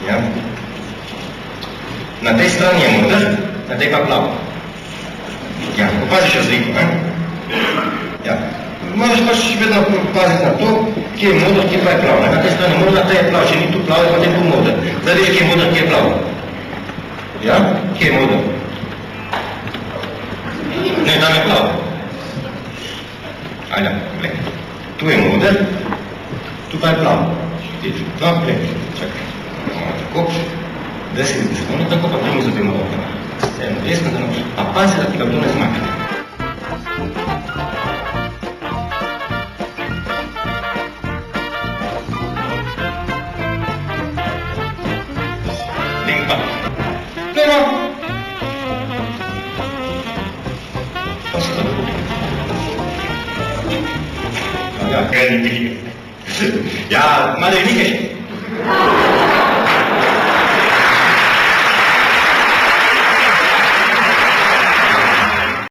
Ja? Na tej strani je moder, na tej pa plav. Ja, opaziš razliko, ne? Ja. Moraš pač vedno paziti na to, kje je moder, kje pa je plav. Na tej strani moder, na tej je plav, če ni tu plav, je potem tu moder. Zdaj veš, kje je moder, kje je plav. Ja? Kje je moder? Ne, tam je plav. Ajde, gled. Tu je moder, tu pa je plav. No, gled, čakaj. Tako, da si ne tako, pa primi z obima rokama. Eno desno, da noč. Pa pazi, da ti ga to ne zmakne. Limpa. Pleno. Pa se tako. Ja, kaj ni. Ja, malo je nekaj.